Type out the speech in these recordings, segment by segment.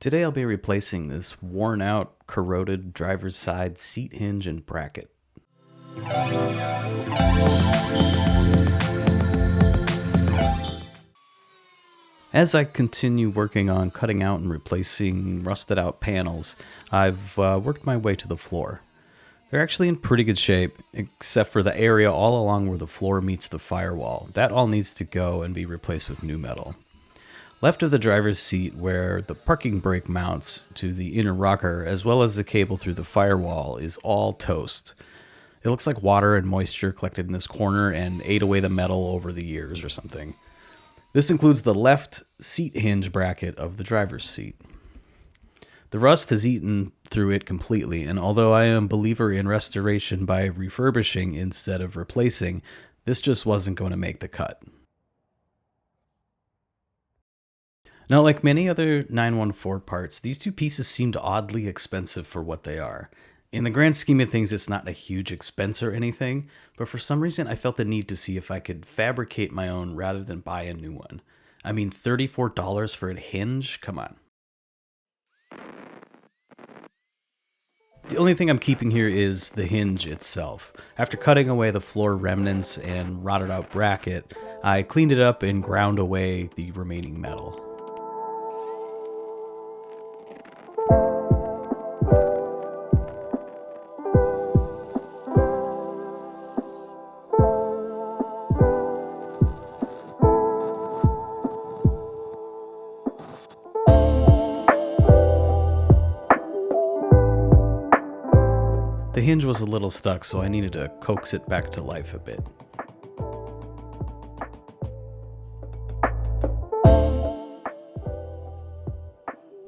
Today I'll be replacing this worn out, corroded driver's side seat hinge and bracket. As I continue working on cutting out and replacing rusted out panels, I've worked my way to the floor. They're actually in pretty good shape, except for the area all along where the floor meets the firewall. That all needs to go and be replaced with new metal. Left of the driver's seat, where the parking brake mounts to the inner rocker, as well as the cable through the firewall, is all toast. It looks like water and moisture collected in this corner and ate away the metal over the years or something. This includes the left seat hinge bracket of the driver's seat. The rust has eaten through it completely, and although I am a believer in restoration by refurbishing instead of replacing, this just wasn't going to make the cut. Now, like many other 914 parts, these two pieces seemed oddly expensive for what they are. In the grand scheme of things, it's not a huge expense or anything, but for some reason I felt the need to see if I could fabricate my own rather than buy a new one. I mean, $34 for a hinge? Come on. The only thing I'm keeping here is the hinge itself. After cutting away the floor remnants and rotted out bracket, I cleaned it up and ground away the remaining metal. The hinge was a little stuck, so I needed to coax it back to life a bit.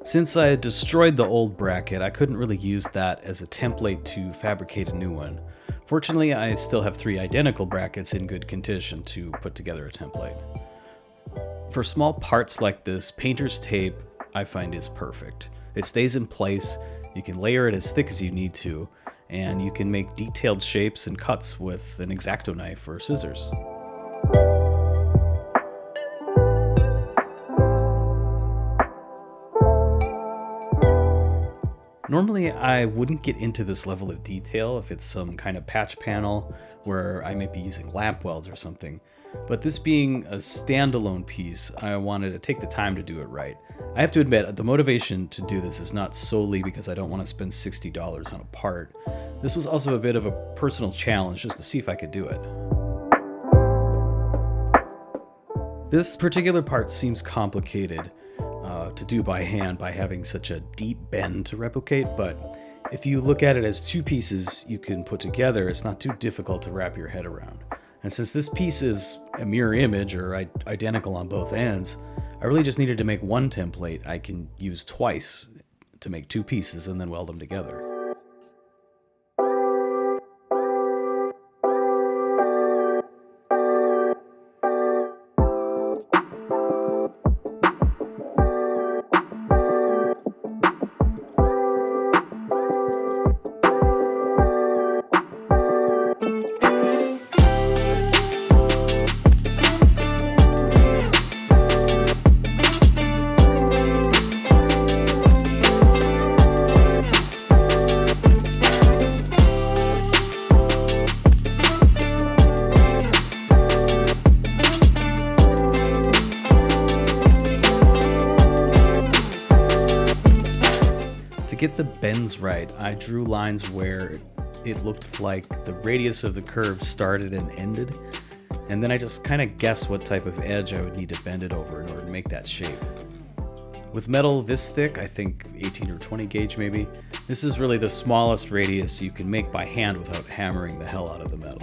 Since I had destroyed the old bracket, I couldn't really use that as a template to fabricate a new one. Fortunately, I still have 3 identical brackets in good condition to put together a template. For small parts like this, painter's tape I find is perfect. It stays in place, you can layer it as thick as you need to, and you can make detailed shapes and cuts with an X-Acto knife or scissors. Normally, I wouldn't get into this level of detail if it's some kind of patch panel where I might be using lamp welds or something. But this being a standalone piece, I wanted to take the time to do it right. I have to admit, the motivation to do this is not solely because I don't want to spend $60 on a part. This was also a bit of a personal challenge just to see if I could do it. This particular part seems complicated to do by hand by having such a deep bend to replicate, but if you look at it as 2 pieces you can put together, it's not too difficult to wrap your head around. And since this piece is a mirror image or identical on both ends, I really just needed to make one template I can use twice to make 2 pieces and then weld them together. To get the bends right, I drew lines where it looked like the radius of the curve started and ended, and then I just kind of guessed what type of edge I would need to bend it over in order to make that shape. With metal this thick, I think 18 or 20 gauge maybe, this is really the smallest radius you can make by hand without hammering the hell out of the metal.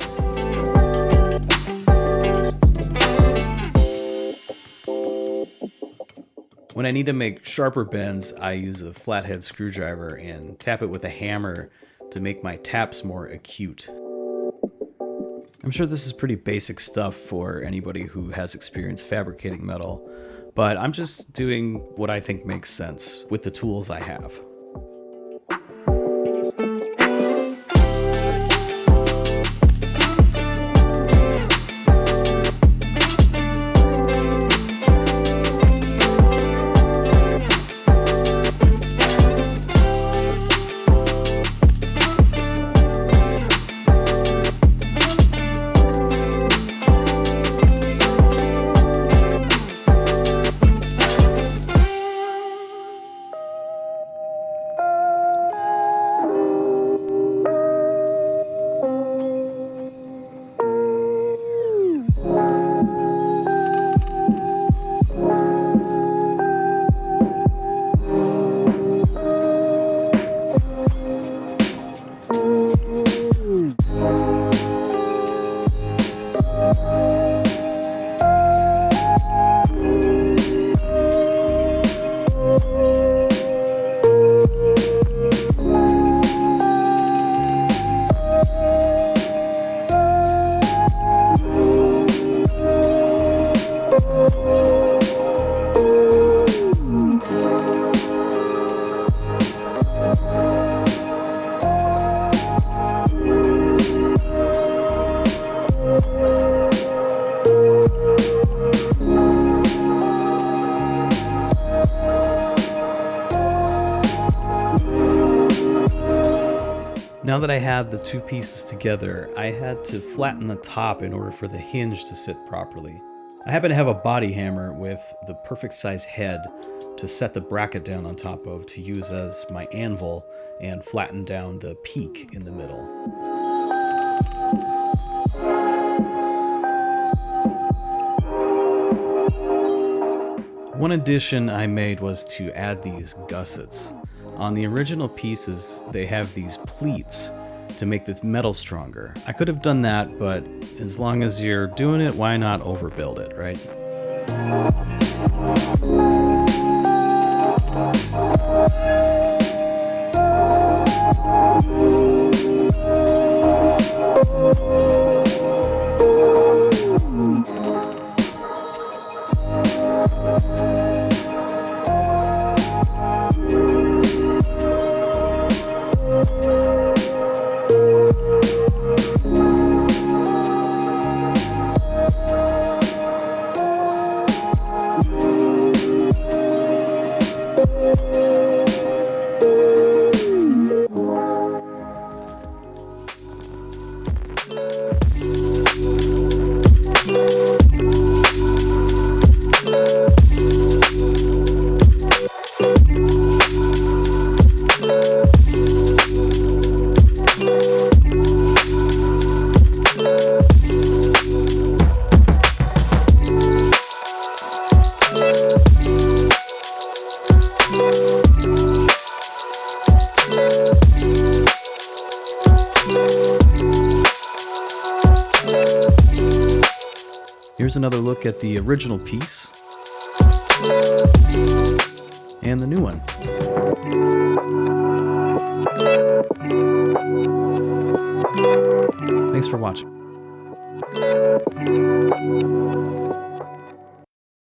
When I need to make sharper bends, I use a flathead screwdriver and tap it with a hammer to make my taps more acute. I'm sure this is pretty basic stuff for anybody who has experience fabricating metal, but I'm just doing what I think makes sense with the tools I have. Now that I had the two pieces together, I had to flatten the top in order for the hinge to sit properly. I happen to have a body hammer with the perfect size head to set the bracket down on top of to use as my anvil and flatten down the peak in the middle. One addition I made was to add these gussets. On the original pieces, they have these pleats to make the metal stronger. I could have done that, but as long as you're doing it, why not overbuild it, right? Here's another look at the original piece and the new one. Thanks for watching.